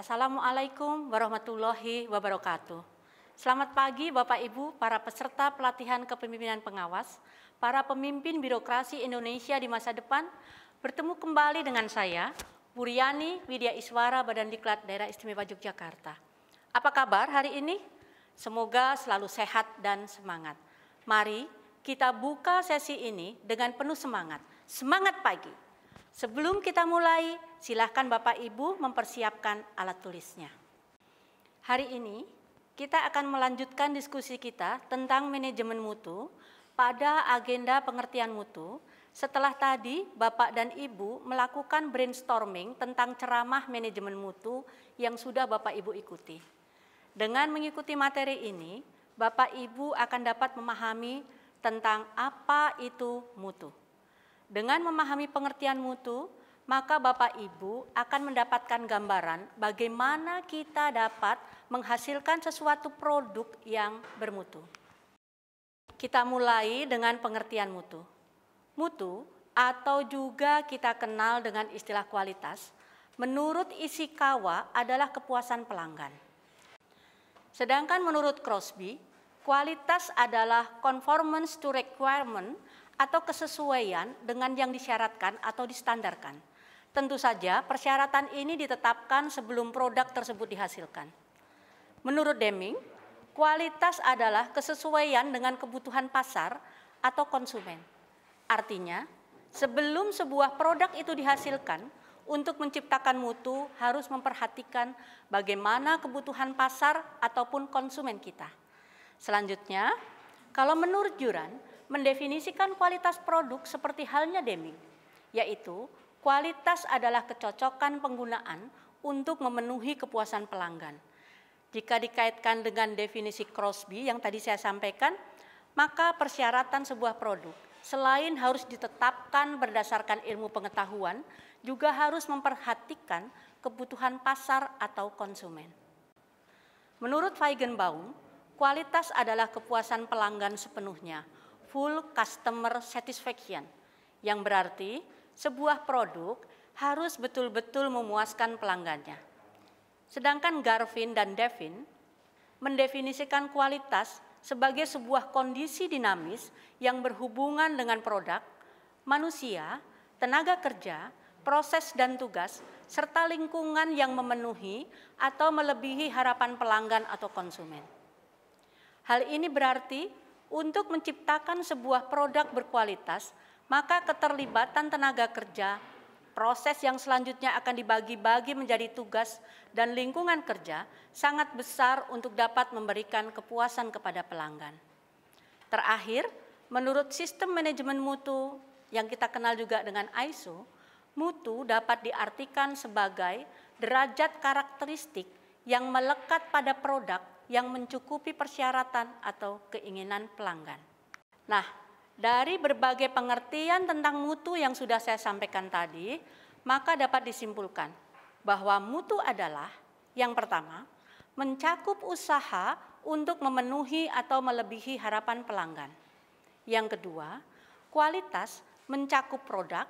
Assalamualaikum warahmatullahi wabarakatuh. Selamat pagi Bapak Ibu, para peserta pelatihan kepemimpinan pengawas, para pemimpin birokrasi Indonesia di masa depan. Bertemu kembali dengan saya, Buryani Widya Iswara, Badan Diklat Daerah Istimewa Yogyakarta. Apa kabar hari ini? Semoga selalu sehat dan semangat. Mari kita buka sesi ini dengan penuh semangat. Semangat pagi! Sebelum kita mulai, silakan Bapak Ibu mempersiapkan alat tulisnya. Hari ini kita akan melanjutkan diskusi kita tentang manajemen mutu pada agenda pengertian mutu. Setelah tadi Bapak dan Ibu melakukan brainstorming tentang ceramah manajemen mutu yang sudah Bapak Ibu ikuti. Dengan mengikuti materi ini, Bapak Ibu akan dapat memahami tentang apa itu mutu. Dengan memahami pengertian mutu, maka Bapak Ibu akan mendapatkan gambaran bagaimana kita dapat menghasilkan sesuatu produk yang bermutu. Kita mulai dengan pengertian mutu. Mutu atau juga kita kenal dengan istilah kualitas, menurut Ishikawa adalah kepuasan pelanggan. Sedangkan menurut Crosby, kualitas adalah conformance to requirement atau kesesuaian dengan yang disyaratkan atau distandarkan. Tentu saja persyaratan ini ditetapkan sebelum produk tersebut dihasilkan. Menurut Deming, kualitas adalah kesesuaian dengan kebutuhan pasar atau konsumen. Artinya, sebelum sebuah produk itu dihasilkan, untuk menciptakan mutu harus memperhatikan bagaimana kebutuhan pasar ataupun konsumen kita. Selanjutnya, kalau menurut Juran, mendefinisikan kualitas produk seperti halnya Deming, yaitu kualitas adalah kecocokan penggunaan untuk memenuhi kepuasan pelanggan. Jika dikaitkan dengan definisi Crosby yang tadi saya sampaikan, maka persyaratan sebuah produk selain harus ditetapkan berdasarkan ilmu pengetahuan, juga harus memperhatikan kebutuhan pasar atau konsumen. Menurut Feigenbaum, kualitas adalah kepuasan pelanggan sepenuhnya, full customer satisfaction, yang berarti sebuah produk harus betul-betul memuaskan pelanggannya. Sedangkan Garvin dan Devin mendefinisikan kualitas sebagai sebuah kondisi dinamis yang berhubungan dengan produk, manusia, tenaga kerja, proses dan tugas, serta lingkungan yang memenuhi atau melebihi harapan pelanggan atau konsumen. Hal ini berarti untuk menciptakan sebuah produk berkualitas, maka keterlibatan tenaga kerja, proses yang selanjutnya akan dibagi-bagi menjadi tugas dan lingkungan kerja sangat besar untuk dapat memberikan kepuasan kepada pelanggan. Terakhir, menurut sistem manajemen mutu yang kita kenal juga dengan ISO, mutu dapat diartikan sebagai derajat karakteristik yang melekat pada produk yang mencukupi persyaratan atau keinginan pelanggan. Nah, dari berbagai pengertian tentang mutu yang sudah saya sampaikan tadi, maka dapat disimpulkan bahwa mutu adalah yang pertama, mencakup usaha untuk memenuhi atau melebihi harapan pelanggan. Yang kedua, kualitas mencakup produk,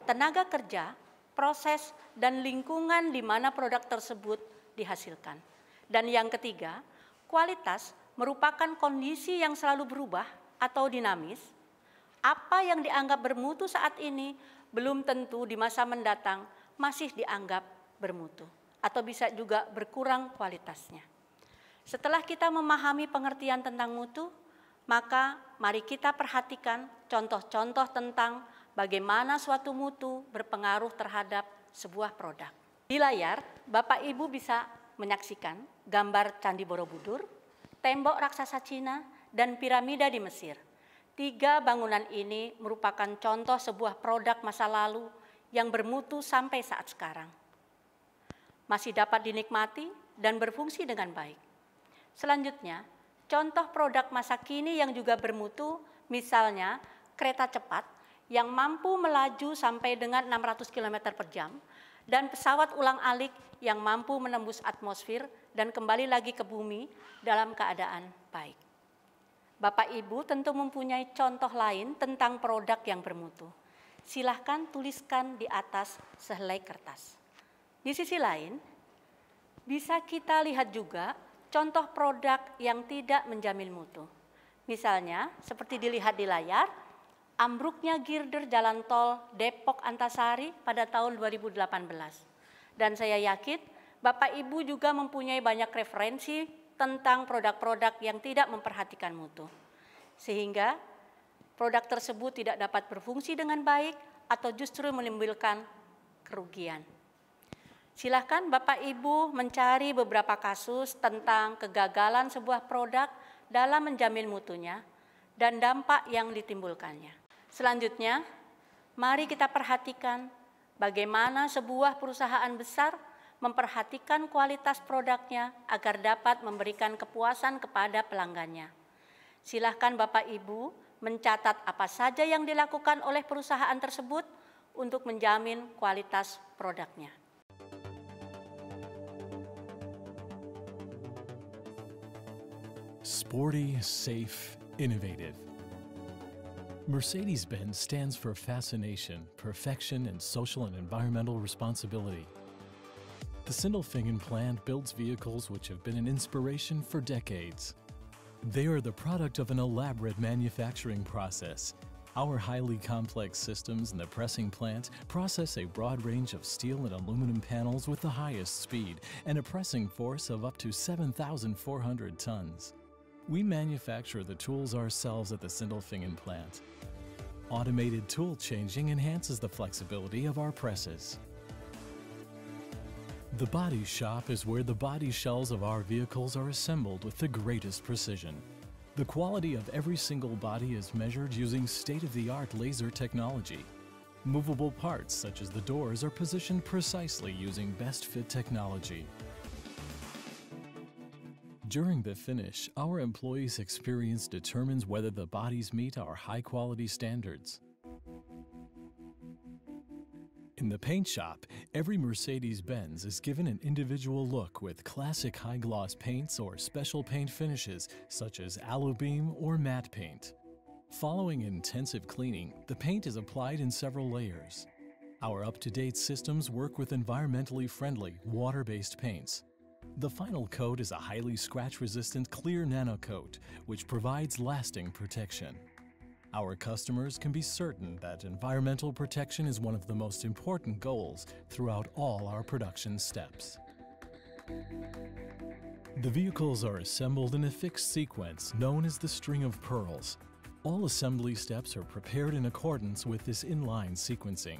tenaga kerja, proses, dan lingkungan di mana produk tersebut dihasilkan. Dan yang ketiga, kualitas merupakan kondisi yang selalu berubah atau dinamis. Apa yang dianggap bermutu saat ini belum tentu di masa mendatang masih dianggap bermutu atau bisa juga berkurang kualitasnya. Setelah kita memahami pengertian tentang mutu, maka mari kita perhatikan contoh-contoh tentang bagaimana suatu mutu berpengaruh terhadap sebuah produk. Di layar, Bapak Ibu bisa menyaksikan gambar Candi Borobudur, tembok raksasa Cina, dan piramida di Mesir. Tiga bangunan ini merupakan contoh sebuah produk masa lalu yang bermutu sampai saat sekarang. Masih dapat dinikmati dan berfungsi dengan baik. Selanjutnya, contoh produk masa kini yang juga bermutu, misalnya kereta cepat yang mampu melaju sampai dengan 600 km per jam, dan pesawat ulang-alik yang mampu menembus atmosfer dan kembali lagi ke bumi dalam keadaan baik. Bapak Ibu tentu mempunyai contoh lain tentang produk yang bermutu. Silahkan tuliskan di atas sehelai kertas. Di sisi lain, Bisa kita lihat juga contoh produk yang tidak menjamin mutu. Misalnya, seperti dilihat di layar, ambruknya girder jalan tol Depok Antasari pada tahun 2018. Dan saya yakin Bapak Ibu juga mempunyai banyak referensi tentang produk-produk yang tidak memperhatikan mutu. Sehingga produk tersebut tidak dapat berfungsi dengan baik atau justru menimbulkan kerugian. Silahkan Bapak Ibu mencari beberapa kasus tentang kegagalan sebuah produk dalam menjamin mutunya dan dampak yang ditimbulkannya. Selanjutnya, mari kita perhatikan bagaimana sebuah perusahaan besar memperhatikan kualitas produknya agar dapat memberikan kepuasan kepada pelanggannya. Silahkan Bapak Ibu mencatat apa saja yang dilakukan oleh perusahaan tersebut untuk menjamin kualitas produknya. Sporty, safe, innovative. Mercedes-Benz stands for fascination, perfection, and social and environmental responsibility. The Sindelfingen plant builds vehicles which have been an inspiration for decades. They are the product of an elaborate manufacturing process. Our highly complex systems in the pressing plant process a broad range of steel and aluminum panels with the highest speed and a pressing force of up to 7,400 tons. We manufacture the tools ourselves at the Sindelfingen plant. Automated tool changing enhances the flexibility of our presses. The body shop is where the body shells of our vehicles are assembled with the greatest precision. The quality of every single body is measured using state-of-the-art laser technology. Movable parts such as the doors are positioned precisely using best fit technology. During the finish, our employees' experience determines whether the bodies meet our high-quality standards. In the paint shop, every Mercedes-Benz is given an individual look with classic high-gloss paints or special paint finishes such as alubeam or matte paint. Following intensive cleaning, the paint is applied in several layers. Our up-to-date systems work with environmentally friendly, water-based paints. The final coat is a highly scratch-resistant clear nano coat, which provides lasting protection. Our customers can be certain that environmental protection is one of the most important goals throughout all our production steps. The vehicles are assembled in a fixed sequence known as the string of pearls. All assembly steps are prepared in accordance with this inline sequencing.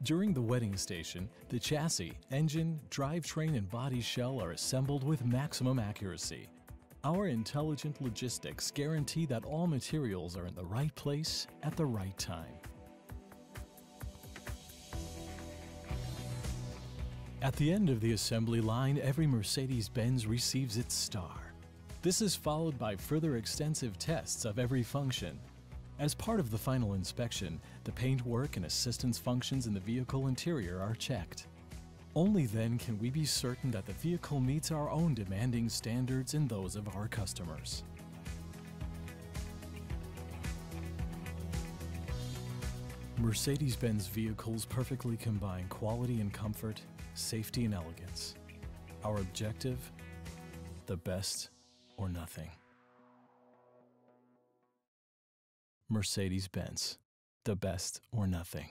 During the wetting station, the chassis, engine, drivetrain, and body shell are assembled with maximum accuracy. Our intelligent logistics guarantee that all materials are in the right place at the right time. At the end of the assembly line, every Mercedes-Benz receives its star. This is followed by further extensive tests of every function. As part of the final inspection, the paintwork and assistance functions in the vehicle interior are checked. Only then can we be certain that the vehicle meets our own demanding standards and those of our customers. Mercedes-Benz vehicles perfectly combine quality and comfort, safety and elegance. Our objective, the best or nothing. Mercedes-Benz, the best or nothing.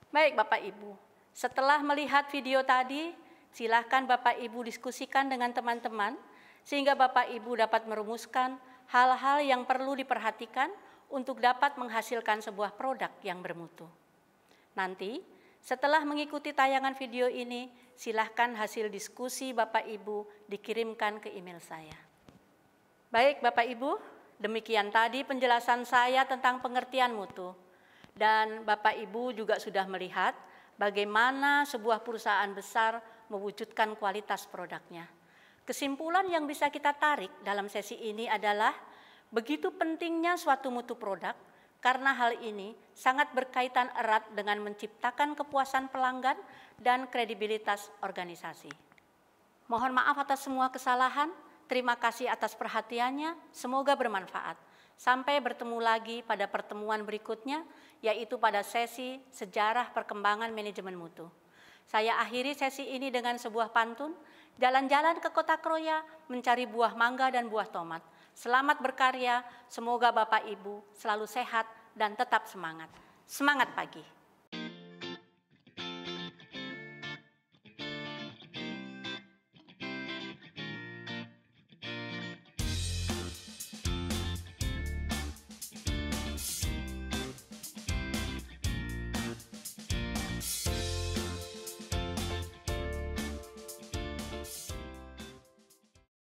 Baik Bapak Ibu, setelah melihat video tadi, silakan Bapak Ibu diskusikan dengan teman-teman sehingga Bapak Ibu dapat merumuskan hal-hal yang perlu diperhatikan untuk dapat menghasilkan sebuah produk yang bermutu. Nanti, setelah mengikuti tayangan video ini, silahkan hasil diskusi Bapak Ibu dikirimkan ke email saya. Baik Bapak Ibu, demikian tadi penjelasan saya tentang pengertian mutu. Dan Bapak Ibu juga sudah melihat bagaimana sebuah perusahaan besar mewujudkan kualitas produknya. Kesimpulan yang bisa kita tarik dalam sesi ini adalah begitu pentingnya suatu mutu produk karena hal ini sangat berkaitan erat dengan menciptakan kepuasan pelanggan dan kredibilitas organisasi. Mohon maaf atas semua kesalahan, terima kasih atas perhatiannya, semoga bermanfaat. Sampai bertemu lagi pada pertemuan berikutnya, yaitu pada sesi Sejarah Perkembangan Manajemen Mutu. Saya akhiri sesi ini dengan sebuah pantun, jalan-jalan ke kota Kroya mencari buah mangga dan buah tomat. Selamat berkarya, semoga Bapak Ibu selalu sehat dan tetap semangat. Semangat pagi.